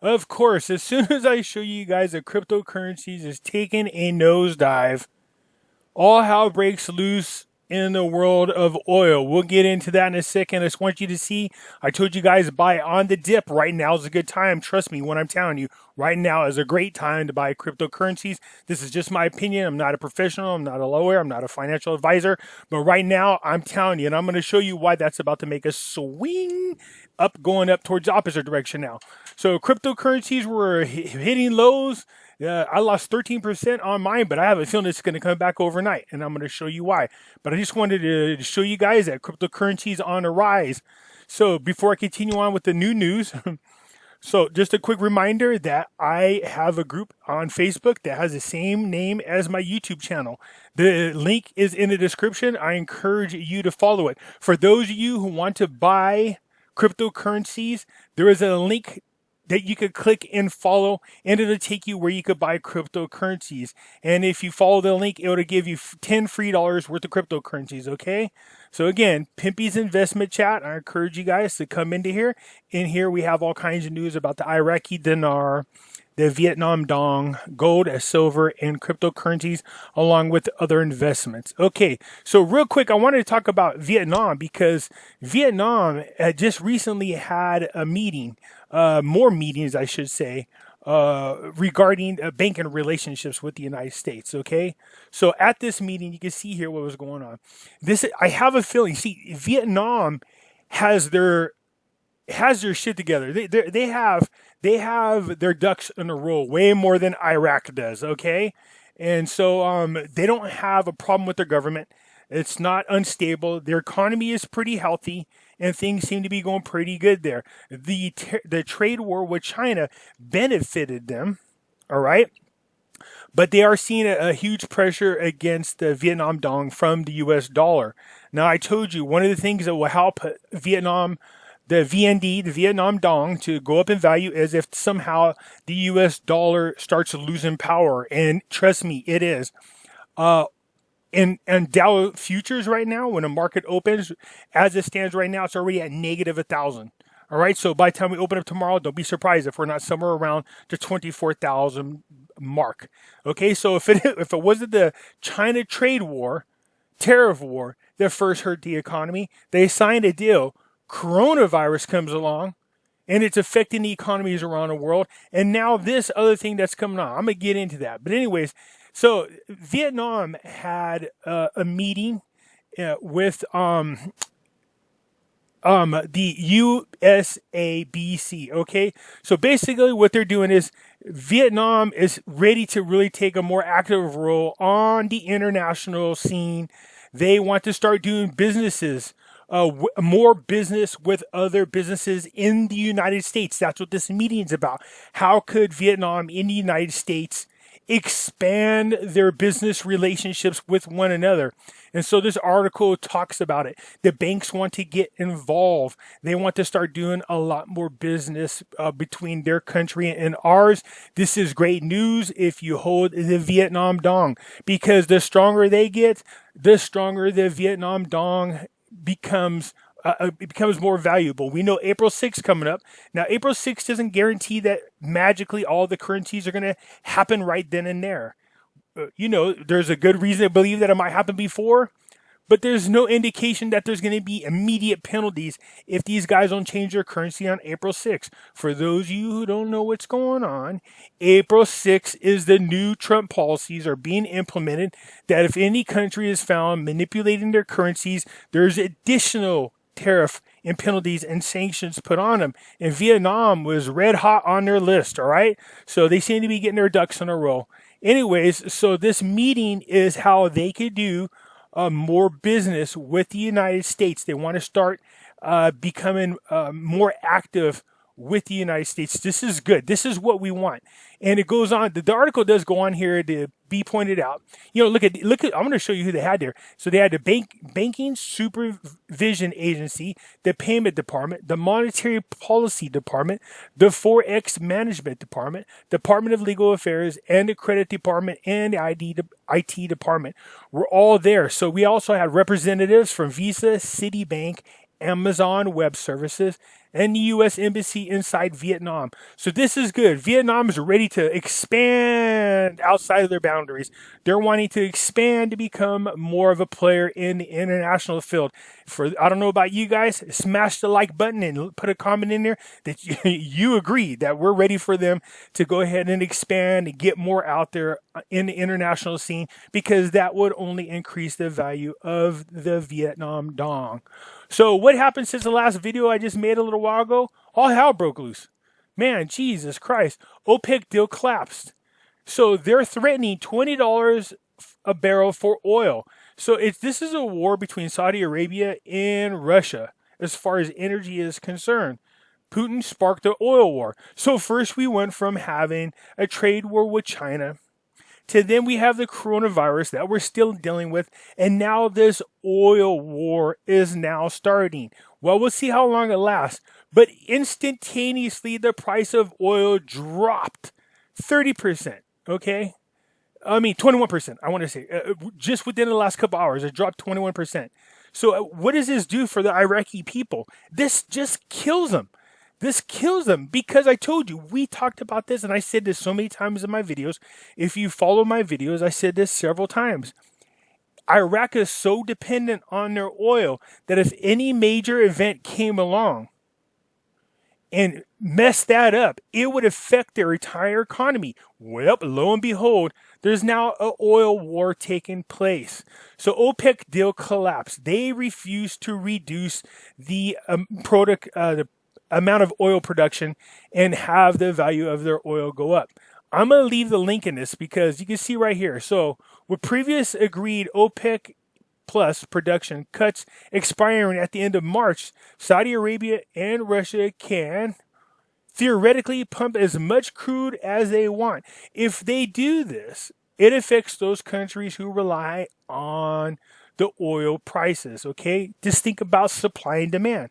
Of course, as soon as I show you guys that cryptocurrencies is taking a nosedive, all hell breaks loose in the world of oil. We'll get into that in a second. I just want you to see, I told you guys buy on the dip. Right now is a good time. Trust me when I'm telling you, right now is a great time to buy cryptocurrencies. This is just my opinion. I'm not a professional. I'm not a lawyer. I'm not a financial advisor. But right now, I'm telling you, and I'm going to show you why that's about to make a swing up, going up towards the opposite direction now. So cryptocurrencies were hitting lows. I lost 13% on mine, but I have a feeling it's going to come back overnight, and I'm going to show you why. But I just wanted to show you guys that cryptocurrency is on a rise. So before I continue on with the new news, so just a quick reminder that I have a group on Facebook that has the same name as my YouTube channel. The link is in the description. I encourage you to follow it. For those of you who want to buy cryptocurrencies, there is a link that you could click and follow, and it'll take you where you could buy cryptocurrencies. And if you follow the link, it'll give you $10 free worth of cryptocurrencies, okay? So again, Pimpy's investment chat. I encourage you guys to come into here. In here, we have all kinds of news about the Iraqi dinar, the Vietnam dong, gold, silver, and cryptocurrencies, along with other investments. Okay, so real quick, I wanted to talk about Vietnam because Vietnam just recently had a meeting, more meetings, I should say, regarding banking relationships with the United States. Okay, so at this meeting, you can see here what was going on. I have a feeling. See, Vietnam has their shit together. They have their ducks in a row way more than Iraq does, okay? And so they don't have a problem with their government. It's not unstable. Their economy is pretty healthy, and things seem to be going pretty good there. The trade war with China benefited them, all right? But they are seeing a huge pressure against the Vietnam dong from the U.S. dollar. Now, I told you, one of the things that will help Vietnam, the VND, the Vietnam dong, to go up in value is if somehow the U.S. dollar starts losing power. And trust me, it is. And Dow futures right now, when the market opens, as it stands right now, it's already at negative 1,000. All right, so by the time we open up tomorrow, don't be surprised if we're not somewhere around the 24,000 mark. Okay, so if it wasn't the China trade war, tariff war that first hurt the economy, they signed a deal. Coronavirus comes along, and it's affecting the economies around the world. And now this other thing that's coming on, I'm gonna get into that. But anyways, so Vietnam had a meeting with the USABC. Okay, so basically what they're doing is Vietnam is ready to really take a more active role on the international scene. They want to start doing businesses. More business with other businesses in the United States. That's what this meeting is about. How could Vietnam in the United States expand their business relationships with one another? And so this article talks about it. The banks want to get involved. They want to start doing a lot more business between their country and ours. This is great news if you hold the Vietnam dong, because the stronger they get, the stronger the Vietnam dong becomes more valuable. We know April 6th coming up. Now, April 6th doesn't guarantee that magically all the currencies are going to happen right then and there. There's a good reason to believe that it might happen before, but there's no indication that there's going to be immediate penalties if these guys don't change their currency on April 6th. For those of you who don't know what's going on, April 6th is the new Trump policies are being implemented that if any country is found manipulating their currencies, there's additional tariff and penalties and sanctions put on them. And Vietnam was red hot on their list, all right? So they seem to be getting their ducks in a row. Anyways, so this meeting is how they could do more business with the United States. They want to start becoming more active with the United States. This is good. This is what we want. And it goes on. The article does go on here to be pointed out. Look at. I'm going to show you who they had there. So they had the Banking Supervision Agency, the Payment Department, the Monetary Policy Department, the Forex Management Department, Department of Legal Affairs, and the Credit Department and the IT Department were all there. So we also had representatives from Visa, Citibank, Amazon Web Services, and the U.S. Embassy inside Vietnam. So this is good. Vietnam is ready to expand outside of their boundaries. They're wanting to expand to become more of a player in the international field. I don't know about you guys, smash the like button and put a comment in there that you agree that we're ready for them to go ahead and expand and get more out there in the international scene, because that would only increase the value of the Vietnam dong. So what happened since the last video I just made a little while ago? All hell broke loose. Man, Jesus Christ. OPEC deal collapsed. So they're threatening $20 a barrel for oil. So this is a war between Saudi Arabia and Russia as far as energy is concerned. Putin sparked the oil war. So first we went from having a trade war with China to then we have the coronavirus that we're still dealing with, and now this oil war is now starting. Well, we'll see how long it lasts, but instantaneously the price of oil dropped 30%, okay? I mean, 21%, I want to say. Just within the last couple hours, it dropped 21%. So what does this do for the Iraqi people? This just kills them. This kills them, because I told you, we talked about this, and I said this so many times in my videos. If you follow my videos, I said this several times. Iraq is so dependent on their oil that if any major event came along and messed that up, it would affect their entire economy. Well, lo and behold, there's now an oil war taking place. So OPEC deal collapsed. They refused to reduce the the amount of oil production and have the value of their oil go up. I'm going to leave the link in this because you can see right here. So with previous agreed OPEC plus production cuts expiring at the end of March, Saudi Arabia and Russia can theoretically pump as much crude as they want. If they do this, it affects those countries who rely on the oil prices, okay? Just think about supply and demand.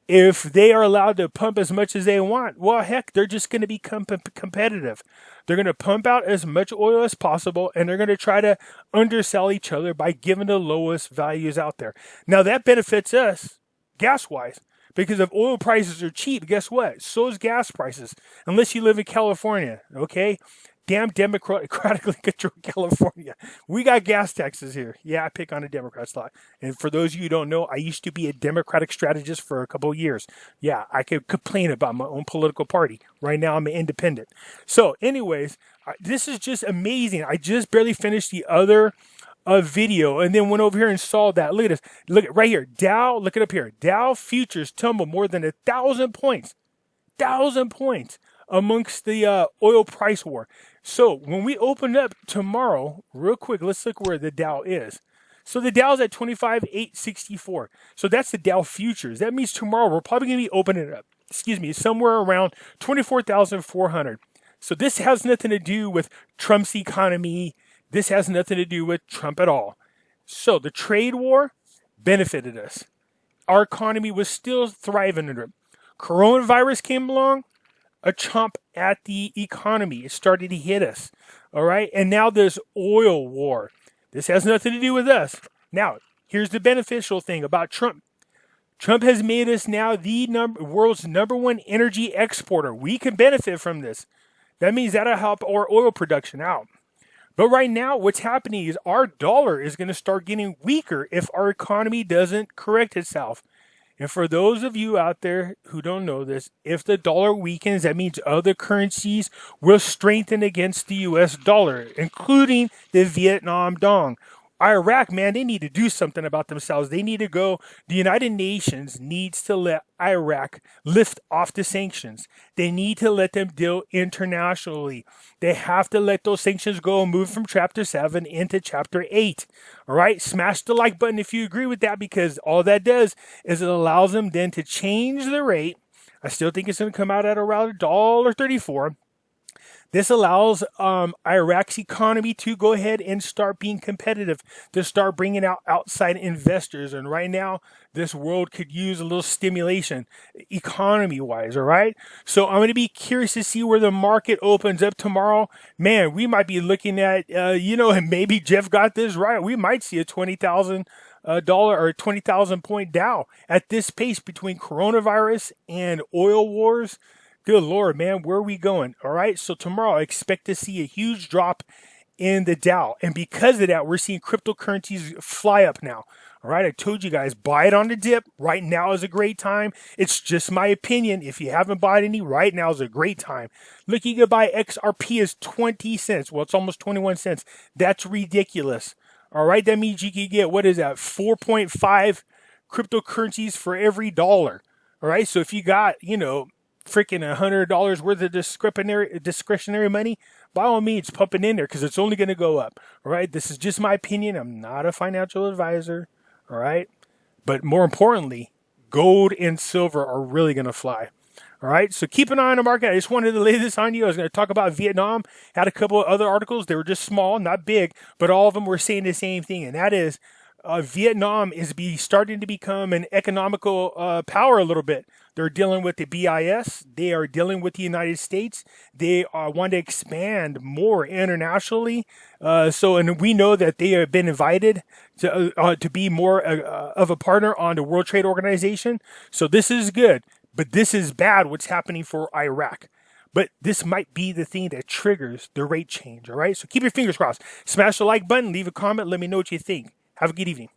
If they are allowed to pump as much as they want, well, heck, they're just going to become competitive. They're going to pump out as much oil as possible, and they're going to try to undersell each other by giving the lowest values out there. Now, that benefits us gas-wise, because if oil prices are cheap, guess what? So is gas prices, unless you live in California, okay? Damn democratically controlled California. We got gas taxes here. Yeah, I pick on the Democrats a lot. And for those of you who don't know, I used to be a Democratic strategist for a couple of years. Yeah, I could complain about my own political party. Right now, I'm an independent. So anyways, this is just amazing. I just barely finished the other video and then went over here and saw that. Look at this. Look at right here. Dow, look it up here. Dow futures tumbled more than 1,000 points. 1,000 points amongst the oil price war. So when we open up tomorrow, real quick, let's look where the Dow is. So the Dow's at 25,864. So that's the Dow futures. That means tomorrow we're probably going to be opening it up, somewhere around 24,400. So this has nothing to do with Trump's economy. This has nothing to do with Trump at all. So the trade war benefited us. Our economy was still thriving under it. Coronavirus came along, a chomp at the economy. It started to hit us. All right. And now there's oil war. This has nothing to do with us. Now, here's the beneficial thing about Trump. Trump has made us now the world's #1 energy exporter. We can benefit from this. That means that'll help our oil production out. But right now, what's happening is our dollar is going to start getting weaker if our economy doesn't correct itself. And for those of you out there who don't know this, if the dollar weakens, that means other currencies will strengthen against the U.S. dollar, including the Vietnam dong. Iraq, man, they need to do something about themselves. They need to go. The United Nations needs to let Iraq lift off the sanctions. They need to let them deal internationally. They have to let those sanctions go and move from Chapter 7 into Chapter 8. All right? Smash the like button if you agree with that, because all that does is it allows them then to change the rate. I still think it's going to come out at around $1.34. This allows Iraq's economy to go ahead and start being competitive, to start bringing out outside investors. And right now, this world could use a little stimulation economy-wise, all right? So I'm going to be curious to see where the market opens up tomorrow. Man, we might be looking at, and maybe Jeff got this right. We might see a 20,000 dollar or 20,000 point Dow at this pace between coronavirus and oil wars. Good Lord, man, where are we going? All right. So tomorrow, I expect to see a huge drop in the Dow. And because of that, we're seeing cryptocurrencies fly up now. All right. I told you guys, buy it on the dip. Right now is a great time. It's just my opinion. If you haven't bought any, right now is a great time. Look, you can buy XRP as 20 cents. Well, it's almost 21 cents. That's ridiculous. All right. That means you can get, what is that? 4.5 cryptocurrencies for every dollar. All right. So if you got, freaking $100 worth of discretionary money, by all means, pump it in there because it's only going to go up. All right. This is just my opinion. I'm not a financial advisor. All right. But more importantly, gold and silver are really going to fly. All right. So keep an eye on the market. I just wanted to lay this on you. I was going to talk about Vietnam. Had a couple of other articles. They were just small, not big, but all of them were saying the same thing. And that is Vietnam is starting to become an economical power a little bit. They're dealing with the BIS. They are dealing with the United States. They want to expand more internationally. And we know that they have been invited to be more of a partner on the World Trade Organization. So this is good, but this is bad what's happening for Iraq. But this might be the thing that triggers the rate change. All right. So keep your fingers crossed. Smash the like button. Leave a comment. Let me know what you think. Have a good evening.